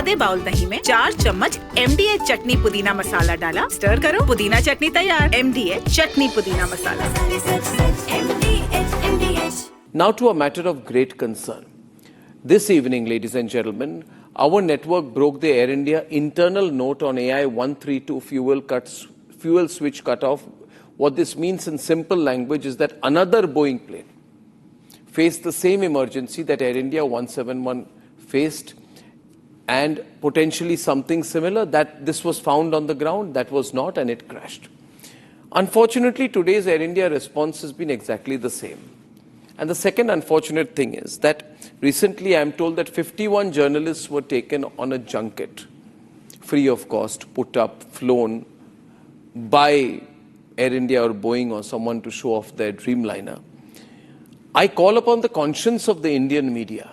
आधे बाउल दही में 4 चम्मच MDH चटनी पुदीना मसाला डाला, स्टर करो, पुदीना चटनी तैयार। MDH चटनी पुदीना मसाला। Now to a matter of great concern. This evening, ladies and gentlemen, our network broke the Air India internal note on AI 132 fuel switch cutoff. What this means in simple language is that another Boeing plane faced the same emergency that Air India 171 faced, and potentially something similar. That this was found on the ground, that was not, and it crashed. Unfortunately, today's Air India response has been exactly the same. And the second unfortunate thing is that recently I am told that 51 journalists were taken on a junket, free of cost, put up, flown by Air India or Boeing or someone to show off their Dreamliner. I call upon the conscience of the Indian media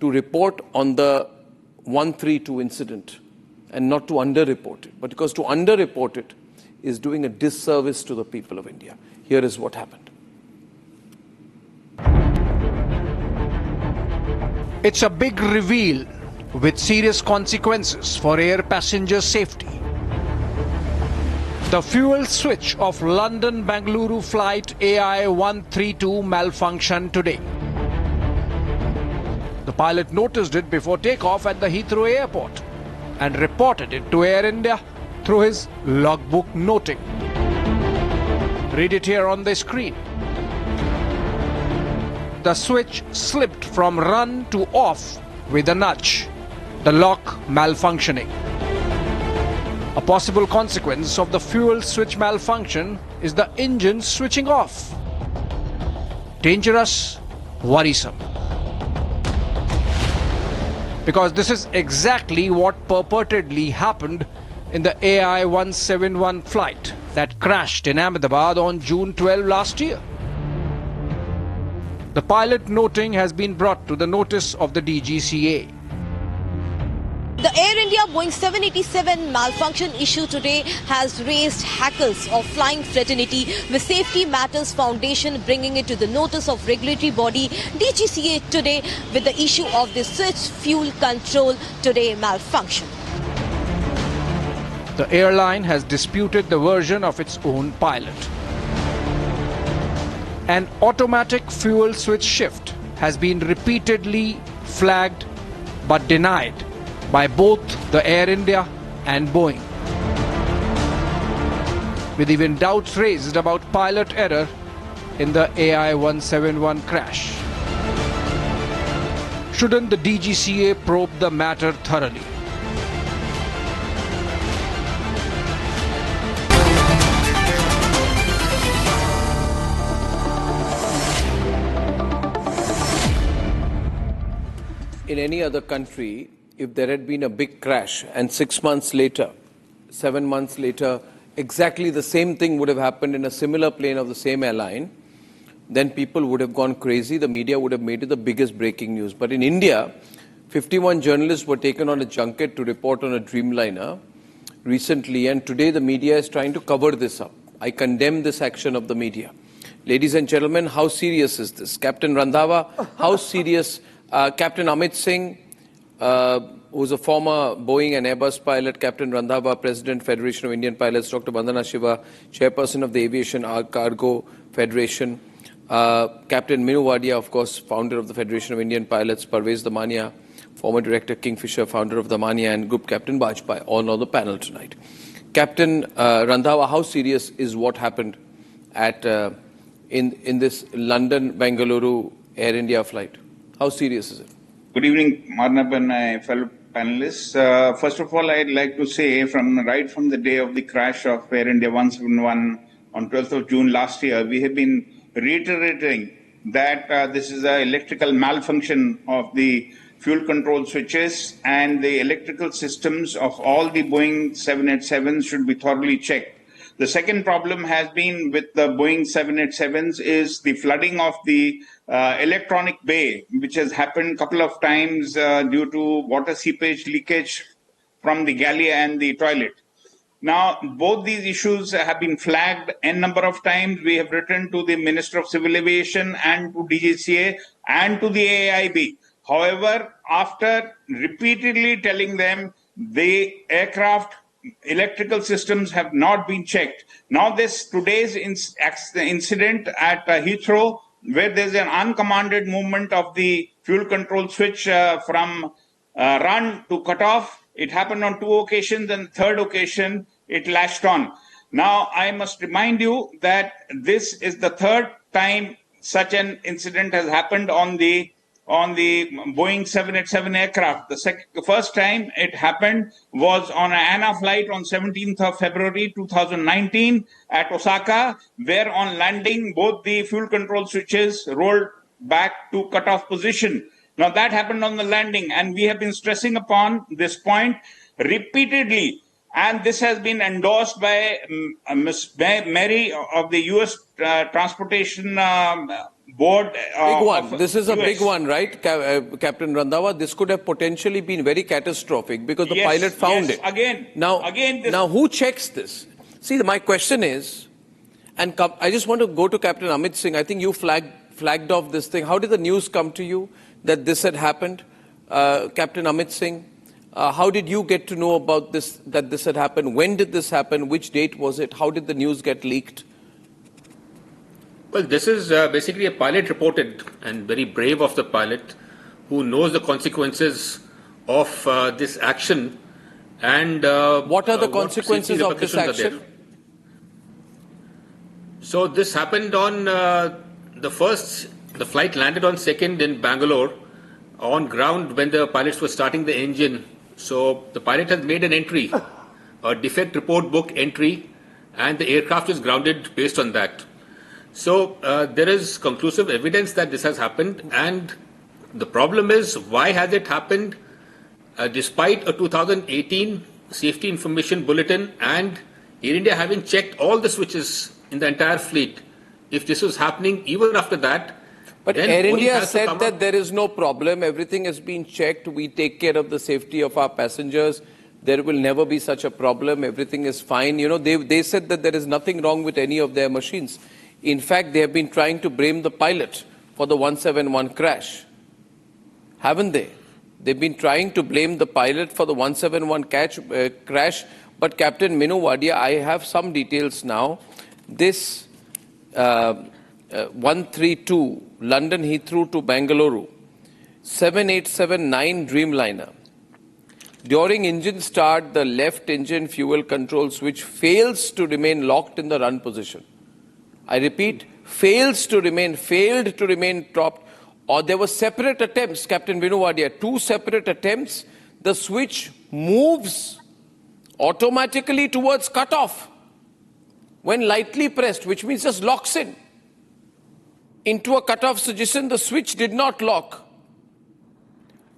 to report on the 132 incident and not to underreport it. But because to underreport it is doing a disservice to the people of India. Here is what happened. It's a big reveal with serious consequences for air passenger safety. The fuel switch of London-Bengaluru flight AI 132 malfunctioned today. The pilot noticed it before takeoff at the Heathrow airport and reported it to Air India through his logbook noting. Read it here on the screen. The switch slipped from run to off with a nudge, the lock malfunctioning. A possible consequence of the fuel switch malfunction is the engine switching off. Dangerous, worrisome. Because this is exactly what purportedly happened in the AI 171 flight that crashed in Ahmedabad on June 12 last year. The pilot noting has been brought to the notice of the DGCA. The Air India Boeing 787 malfunction issue today has raised hackles of flying fraternity, with Safety Matters Foundation bringing it to the notice of regulatory body DGCA today with the issue of the switch fuel control today malfunction. The airline has disputed the version of its own pilot. An automatic fuel switch shift has been repeatedly flagged but denied by both the Air India and Boeing, with even doubts raised about pilot error in the AI 171 crash. Shouldn't the DGCA probe the matter thoroughly? In any other country, if there had been a big crash and 6 months later, 7 months later, exactly the same thing would have happened in a similar plane of the same airline, then people would have gone crazy. The media would have made it the biggest breaking news. But in India, 51 journalists were taken on a junket to report on a Dreamliner recently, and today the media is trying to cover this up. I condemn this action of the media. Ladies and gentlemen, how serious is this? Captain Randhawa, how serious? Captain Amit Singh, who's a former Boeing and Airbus pilot, Captain Randhawa, President, Federation of Indian Pilots, Dr. Vandana Shiva, Chairperson of the Aviation Cargo Federation, Captain Minu Wadia, of course, founder of the Federation of Indian Pilots, Parvez Damania, former Director Kingfisher, founder of Damania, and Group Captain Bajpai, all on the panel tonight. Captain Randhawa, how serious is what happened at in this London-Bengaluru Air India flight? How serious is it? Good evening, Arnab and my fellow panelists. First of all, I'd like to say right from the day of the crash of Air India 171 on 12th of June last year, we have been reiterating that this is an electrical malfunction of the fuel control switches, and the electrical systems of all the Boeing 787s should be thoroughly checked. The second problem has been with the Boeing 787s is the flooding of the electronic bay, which has happened a couple of times due to water seepage leakage from the galley and the toilet. Now, both these issues have been flagged n number of times. We have written to the Minister of Civil Aviation and to DGCA and to the AIB. However, after repeatedly telling them the aircraft electrical systems have not been checked. Now today's incident at Heathrow, where there's an uncommanded movement of the fuel control switch from run to cut off. It happened on 2 occasions, and third occasion it lashed on. Now I must remind you that this is the third time such an incident has happened on the Boeing 787 aircraft. The first time it happened was on an ANA flight on 17th of February 2019 at Osaka, where on landing both the fuel control switches rolled back to cutoff position. Now that happened on the landing, and we have been stressing upon this point repeatedly. And this has been endorsed by Ms. Mary of the U.S. Transportation Board. Big one. This is a big one, right, Captain Randhawa? This could have potentially been very catastrophic because the pilot found it. Now, who checks this? See, my question is, and I just want to go to Captain Amit Singh. I think you flagged off this thing. How did the news come to you that this had happened, Captain Amit Singh? How did you get to know about this, that this had happened? When did this happen? Which date was it? How did the news get leaked? Well, this is basically a pilot reported, and very brave of the pilot, who knows the consequences of this action. And what are the consequences of this action? So this happened on the flight landed on 2nd in Bangalore on ground when the pilots were starting the engine. So the pilot has made an entry, a defect report book entry, and the aircraft is grounded based on that. So there is conclusive evidence that this has happened, and the problem is, why has it happened despite a 2018 safety information bulletin and Air India having checked all the switches in the entire fleet? If this was happening even after that, but Air India said that there is no problem, everything has been checked, we take care of the safety of our passengers, there will never be such a problem, everything is fine. You know, they said that there is nothing wrong with any of their machines. In fact, they have been trying to blame the pilot for the 171 crash, haven't they? They've been trying to blame the pilot for the 171 crash, but Captain Minu Wadia, I have some details now. This 132 London Heathrow to Bengaluru, 7879 Dreamliner. During engine start, the left engine fuel control switch fails to remain locked in the run position. I repeat, failed to remain propped, or there were separate attempts, Captain Vinuwadia, 2 separate attempts. The switch moves automatically towards cutoff when lightly pressed, which means just locks in. Into a cutoff position, the switch did not lock.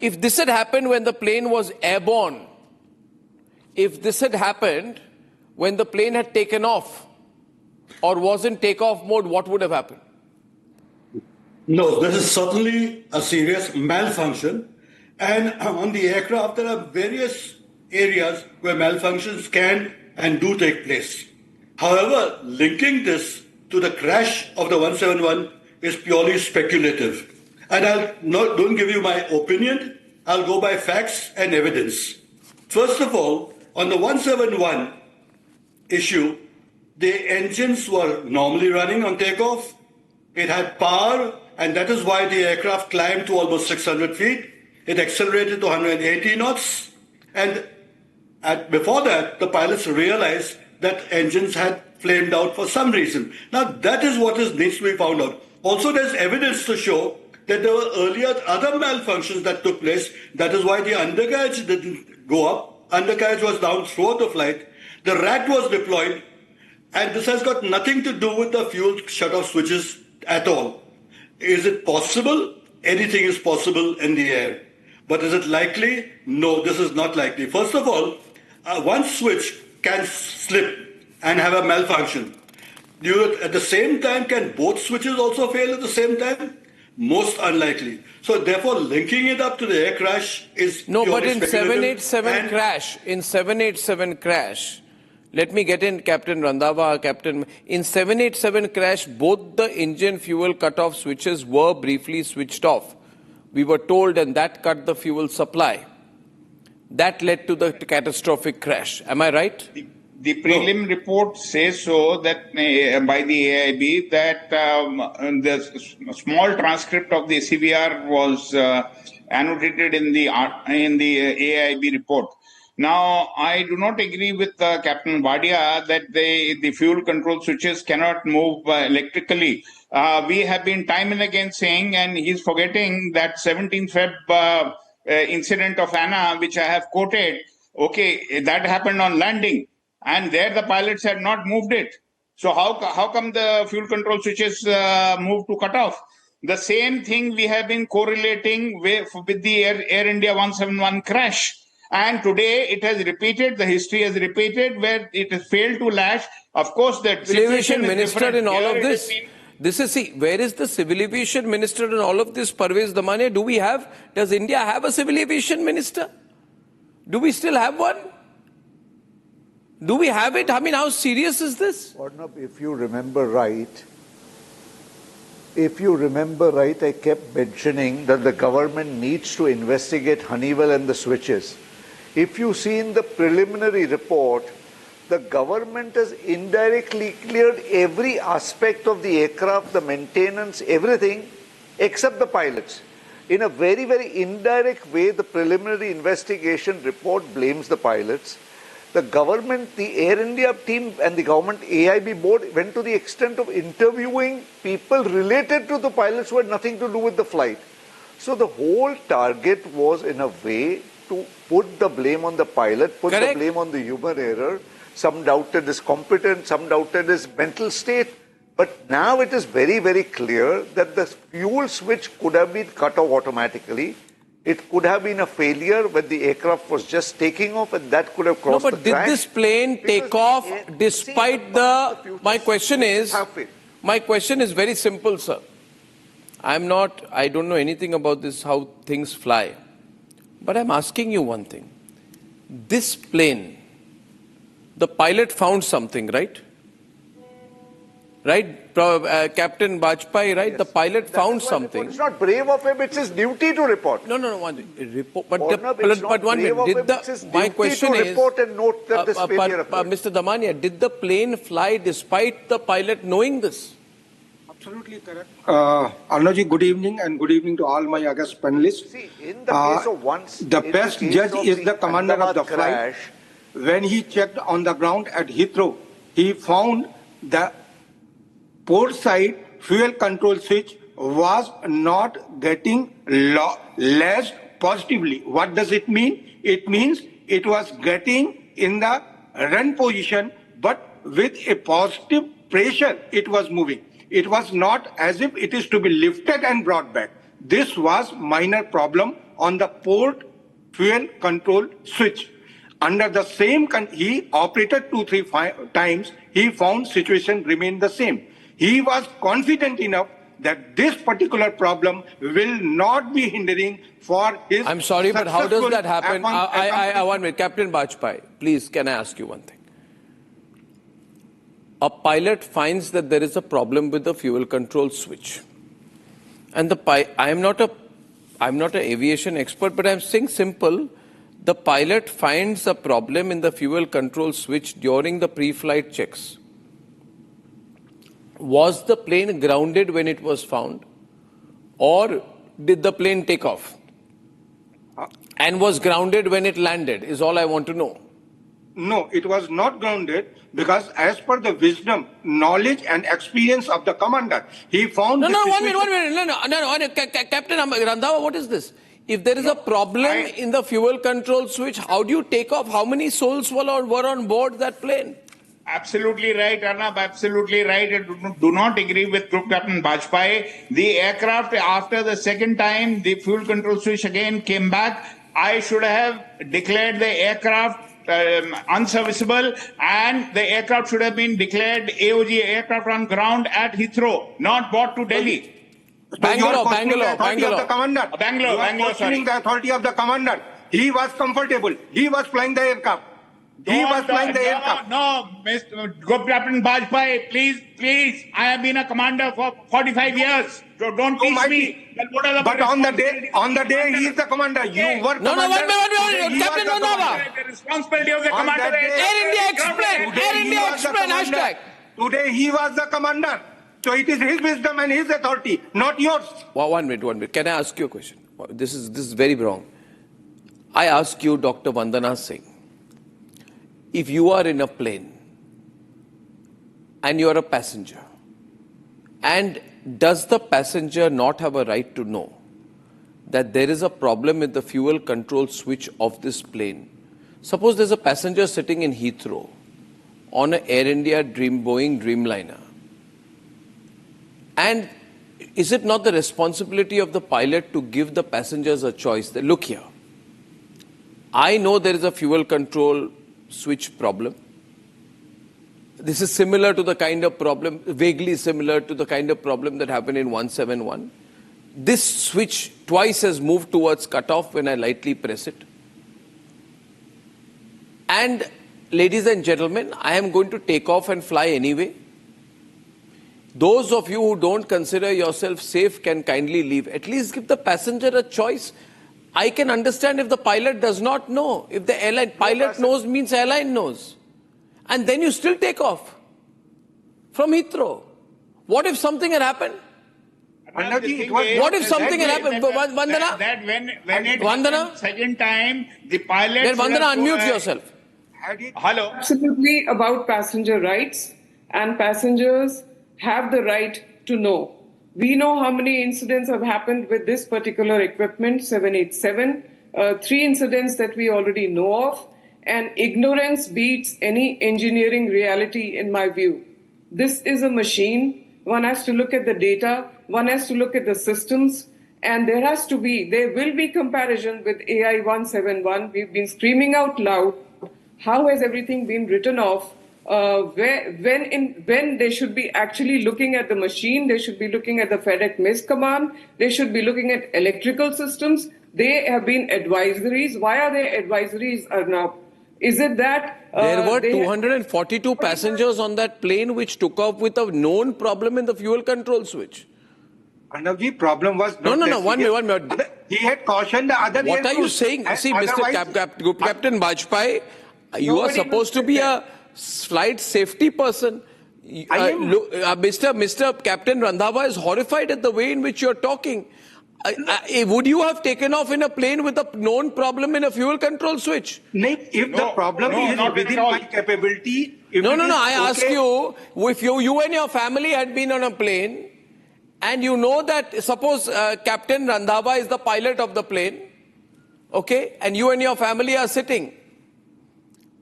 If this had happened when the plane was airborne, if this had happened when the plane had taken off or was in takeoff mode, what would have happened? No, this is certainly a serious malfunction. And on the aircraft, there are various areas where malfunctions can and do take place. However, linking this to the crash of the 171 is purely speculative. And don't give you my opinion, I'll go by facts and evidence. First of all, on the 171 issue, the engines were normally running on takeoff. It had power, and that is why the aircraft climbed to almost 600 feet. It accelerated to 180 knots. And before that, the pilots realized that engines had flamed out for some reason. Now, that is what needs to be found out. Also, there's evidence to show that there were earlier other malfunctions that took place. That is why the undercarriage didn't go up. Undercarriage was down throughout the flight. The rat was deployed. And this has got nothing to do with the fuel shutoff switches at all. Is it possible? Anything is possible in the air. But is it likely? No, this is not likely. First of all, one switch can slip and have a malfunction. At the same time, can both switches also fail at the same time? Most unlikely. So therefore, linking it up to the air crash is no, but in 787 crash, let me get in, Captain Randhawa, Captain. In 787 crash, both the engine fuel cutoff switches were briefly switched off. we were told, and that cut the fuel supply. That led to the catastrophic crash. Am I right? The prelim report says so, that by the AIB, that the small transcript of the CVR was annotated in the AIB report. Now, I do not agree with Captain Wadia that the fuel control switches cannot move electrically. We have been time and again saying, and he's forgetting that 17th Feb incident of Anna, which I have quoted. Okay, that happened on landing, and there the pilots had not moved it. So how come the fuel control switches moved to cut off? The same thing we have been correlating with the Air India 171 crash. And today it has repeated, the history has repeated, where it has failed to lash. Of course, the aviation minister in all of this. Where is the civil aviation minister in all of this, Parvez Damania? Does India have a civil aviation minister? Do we still have one? Do we have it? I mean, how serious is this? Arnab, if you remember right, I kept mentioning that the government needs to investigate Honeywell and the switches. If you see in the preliminary report, the government has indirectly cleared every aspect of the aircraft, the maintenance, everything, except the pilots. In a very, very indirect way, the preliminary investigation report blames the pilots. The government, the Air India team and the government AIB board went to the extent of interviewing people related to the pilots who had nothing to do with the flight. So the whole target was, in a way, to put the blame on the pilot, put the blame on the human error. Some doubted his competence, some doubted his mental state. But now it is very, very clear that the fuel switch could have been cut off automatically. It could have been a failure when the aircraft was just taking off, and that could have crossed the track. No, but did this plane take off despite the... My question is very simple, sir. I don't know anything about this, how things fly. But I'm asking you one thing. This plane, the pilot found something, right? Right, Captain Bajpai, right? Yes. The pilot found something. It's not brave of him, it's his duty to report. No, one report. But one minute. My question is, report and note that this failure occurred. Mr. Damania, did the plane fly despite the pilot knowing this? Absolutely correct. Arnab, good evening, and good evening to all my August panelists. See, in the case of once, the best judge is the commander of the flight. When he checked on the ground at Heathrow, he found the port side fuel control switch was not getting less positively. What does it mean? It means it was getting in the run position, but with a positive pressure it was moving. It was not as if it is to be lifted and brought back. This was minor problem on the port fuel control switch. Under the same, he operated 2-3 times, he found situation remained the same. He was confident enough that this particular problem will not be hindering for his... I'm sorry, but how does that happen? One minute. Captain Bajpai, please, can I ask you one thing? A pilot finds that there is a problem with the fuel control switch. And I'm not an aviation expert, but I'm saying simple. The pilot finds a problem in the fuel control switch during the pre-flight checks. Was the plane grounded when it was found? Or did the plane take off? And was grounded when it landed, is all I want to know. No, it was not grounded because as per the wisdom, knowledge and experience of the commander, he found... One minute. Captain Randhawa, what is this? If there is a problem in the fuel control switch, how do you take off? How many souls were on board that plane? Absolutely right, Arnab, absolutely right. I do not agree with Group Captain Bajpai. The aircraft, after the second time, the fuel control switch again came back. I should have declared the aircraft unserviceable, and the aircraft should have been declared AOG, aircraft on ground at Heathrow, not brought to Delhi. Bangalore, questioning the authority of the commander. He was comfortable. He was flying the aircraft. No, Mr. Group Captain Bajpai, please. I have been a commander for 45 years. So don't teach me. Then what are the But on the day he is the commander. Okay. You were No, commander. one minute, Captain Randhawa. The responsibility of the On commander that is... day- Air India explain. Today Air he India was the explain. commander. Hashtag. Today he was the commander. So it is his wisdom and his authority, not yours. Well, 1 minute. Can I ask you a question? This is very wrong. I ask you, Dr. Vandana Singh, if you are in a plane and you are a passenger, and does the passenger not have a right to know that there is a problem with the fuel control switch of this plane? Suppose there's a passenger sitting in Heathrow on an Air India Boeing Dreamliner. And is it not the responsibility of the pilot to give the passengers a choice? That, look here, I know there is a fuel control switch problem. This is similar to the kind of problem, vaguely similar to the kind of problem that happened in 171. This switch twice has moved towards cutoff when I lightly press it. And ladies and gentlemen, I am going to take off and fly anyway. Those of you who don't consider yourself safe can kindly leave. At least give the passenger a choice. I can understand if the pilot does not know. If the airline pilot knows, means airline knows. And then you still take off from Heathrow. What if something had happened? What if something had happened? Vandana? That when it Vandana? happened second time, the pilot... Then Vandana, unmute yourself. Hello? Absolutely about passenger rights, and passengers have the right to know. We know how many incidents have happened with this particular equipment, 787, 3 incidents that we already know of, and ignorance beats any engineering reality in my view. This is a machine. One has to look at the data, one has to look at the systems, and there will be comparison with AI 171. We've been screaming out loud. How has everything been written off? When they should be actually looking at the machine, they should be looking at the FedEx MIS command, they should be looking at electrical systems. They have been advisories. Why are they advisories, Arnab? Is it that... there were 242 passengers on that plane which took off with a known problem in the fuel control switch. Arnabji, problem was... No, 1 minute. He had cautioned the other... What are you saying? See, Mr. Captain Vallabhbhai, you are supposed to be a flight safety person. Mr. Captain Randhawa is horrified at the way in which you're talking. Would you have taken off in a plane with a known problem in a fuel control switch? If the problem is within my capability... I ask you, if you and your family had been on a plane, and you know that, suppose Captain Randhawa is the pilot of the plane, okay, and you and your family are sitting,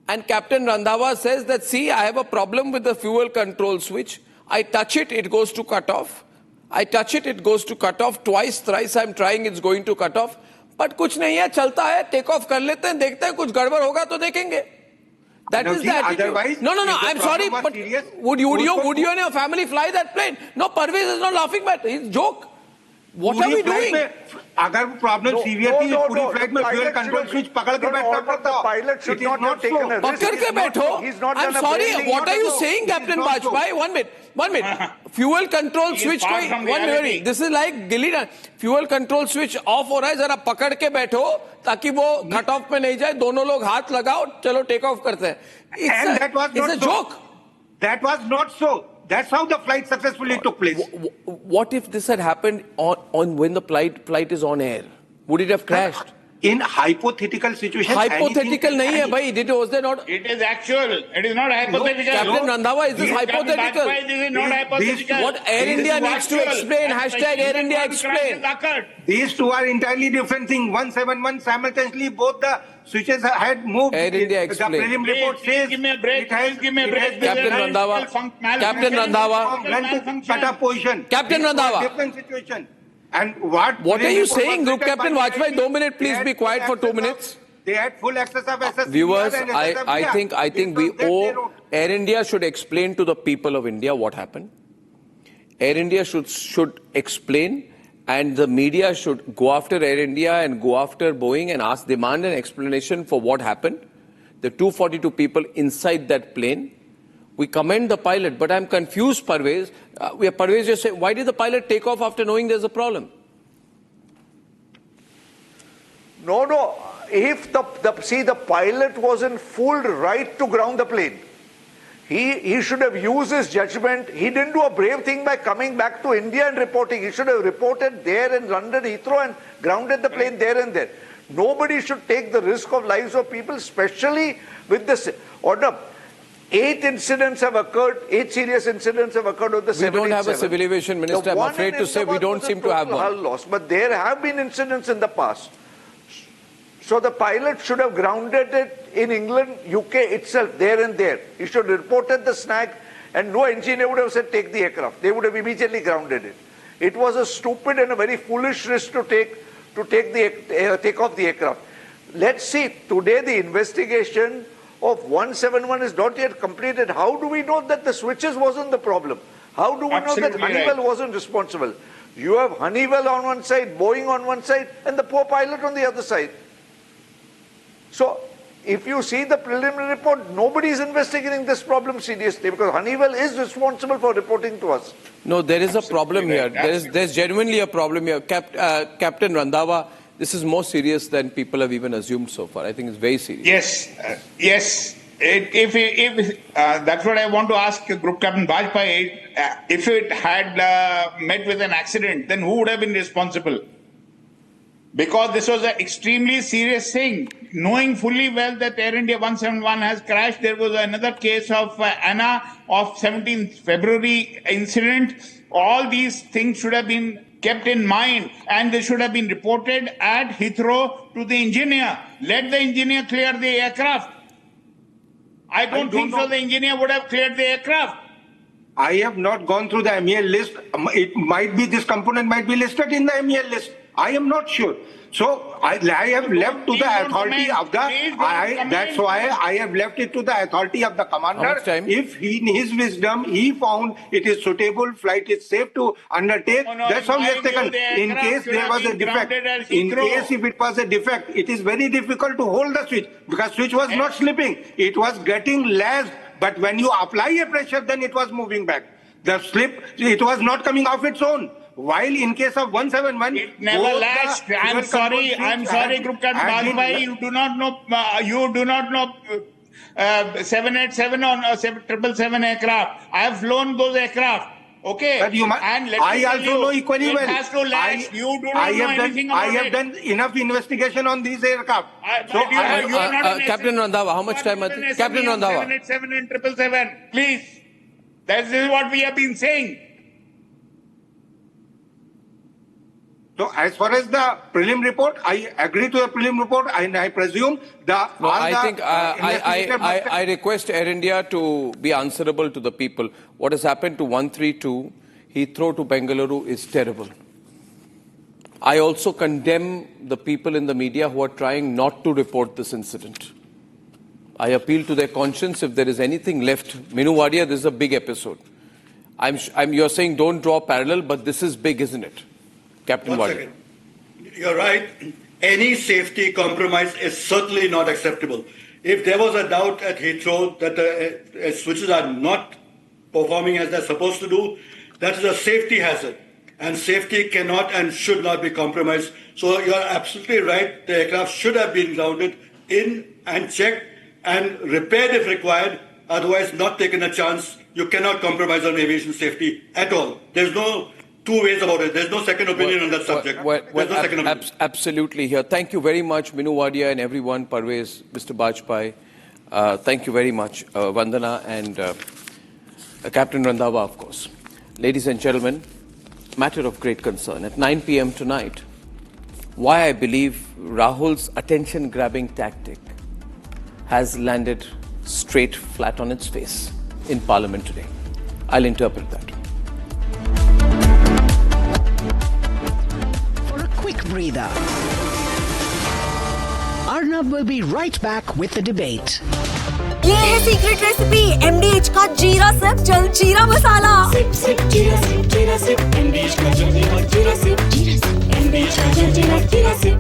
and Captain Randhawa says that, see, I have a problem with the fuel control switch. I touch it, it goes to cut off. I touch it, it goes to cut off. Twice, thrice I'm trying, it's going to cut off. But कुछ नहीं है, चलता है, take off कर लेते हैं, देखते हैं, कुछ गड़बड़ होगा तो देखेंगे. That is the attitude. No, I'm sorry, but would you and your family fly that plane? No, Parvez is not laughing, but it's a joke. What are we doing? अगर प्रॉब्लम सीवियर थी पूरी flight में fuel control switch पकड़ के बैठना पड़ता है. Pilot should not have taken a risk. पकड़ के बैठो. I'm sorry, what are you saying, Captain Vallabhbhai? 1 minute. Fuel control switch कोई 1 minute. This is like गिल्ली. Fuel control switch off हो रहा है, जरा पकड़ के बैठो ताकि वो कट ऑफ में नहीं जाए. दोनों लोग हाथ लगाओ, चलो टेक ऑफ करते हैं. It's a joke. That was not so. That's how the flight successfully took place. What if this had happened on when the flight is on air? Would it have crashed? In hypothetical situation. Hypothetical नहीं है भाई. Was there not? It is actual. It is not hypothetical. Captain Randhawa, is this hypothetical? This is not hypothetical. What Air India needs to explain. Hashtag Air India explain. These two are entirely different things. 171 simultaneously both the switches had moved. Air India explain. The prelim report says give me a break. Captain Randhawa. Cut up position. Captain Randhawa. Different situation. And what are you saying, Group Captain Vallabhbhai? 2 minutes, please be quiet for 2 minutes. They had full access of SSC. Viewers, I think we owe Air India should explain to the people of India what happened. Air India should explain, and the media should go after Air India and go after Boeing and demand an explanation for what happened. The 242 people inside that plane We commend the pilot, but I'm confused, Parvez. Parvez just said, why did the pilot take off after knowing there's a problem? No. If the pilot was in full right to ground the plane. He should have used his judgment. He didn't do a brave thing by coming back to India and reporting. He should have reported there in London Heathrow and grounded the plane there and there. Nobody should take the risk of lives of people, especially with this. Arnab, 8 incidents have occurred, 8 serious incidents have occurred with the 787. We don't have a civil aviation minister. I'm afraid to say we don't seem to have one. Loss, but there have been incidents in the past. So the pilot should have grounded it in England, UK itself, there and there. He should have reported the snag, and no engineer would have said, take the aircraft. They would have immediately grounded it. It was a stupid and a very foolish risk to take off the aircraft. Let's see, today the investigation of 171 is not yet completed. How do we know that the switches wasn't the problem? How do we know that Honeywell wasn't responsible? You have Honeywell on one side, Boeing on one side, and the poor pilot on the other side. So, if you see the preliminary report, nobody is investigating this problem seriously because Honeywell is responsible for reporting to us. No, there is a problem here. There's genuinely a problem here. Captain Randhawa, this is more serious than people have even assumed so far. I think it's very serious. Yes. If that's what I want to ask Group Captain Vallabhbhai. If it had met with an accident, then who would have been responsible? Because this was an extremely serious thing. Knowing fully well that Air India 171 has crashed, there was another case of Anna of 17th February incident. All these things should have been kept in mind and they should have been reported at Heathrow to the engineer. Let the engineer clear the aircraft. I don't think so the engineer would have cleared the aircraft. I have not gone through the MEL list. It might be, this component might be listed in the MEL list. I am not sure. So I have left to the authority of the, that's why I have left it to the authority of the commander. If he, in his wisdom, he found it is suitable, flight is safe to undertake, that's how he has taken. In case there was a defect, in case if it was a defect, it is very difficult to hold the switch because switch was not slipping. It was getting lashed, but when you apply a pressure, then it was moving back. The slip, it was not coming off its own. While in case of 171, it never lashed. I'm sorry, Group Captain Vallabhbhai, you do not know 787 or 777 aircraft. I have flown those aircraft. Okay. But I also know equally well. It has to lash. You do not know anything about it. I have done enough investigation on these aircraft. You are not Captain Randhawa, how much time? Captain Randhawa. 787 and 777. Please. That is what we have been saying. So as far as the prelim report, I agree to the prelim report and I presume I request Air India to be answerable to the people. What has happened to 132 Heathrow to Bengaluru is terrible. I also condemn the people in the media who are trying not to report this incident. I appeal to their conscience if there is anything left. Minu Wadia, this is a big episode. You're saying don't draw parallel, but this is big, isn't it? Captain Wadia. You're right. Any safety compromise is certainly not acceptable. If there was a doubt at Heathrow that the switches are not performing as they're supposed to do, that is a safety hazard. And safety cannot and should not be compromised. So you're absolutely right. The aircraft should have been grounded in and checked and repaired if required. Otherwise, not taken a chance. You cannot compromise on aviation safety at all. There's no two ways about it. There's no second opinion on that subject. Absolutely here. Thank you very much, Minu Wadia and everyone, Parvez, Mr. Vallabhbhai. Thank you very much, Vandana and Captain Randhawa, of course. Ladies and gentlemen, matter of great concern. At 9 p.m. tonight, why I believe Rahul's attention-grabbing tactic has landed straight flat on its face in Parliament today. I'll interpret that. Quick breather. Arnab will be right back with the debate. ये है secret recipe MDH का जीरा SIP जल जीरा मसाला SIP SIP जीरा SIP MDH का जल जीरा सिप MDH का जल जीरा सिप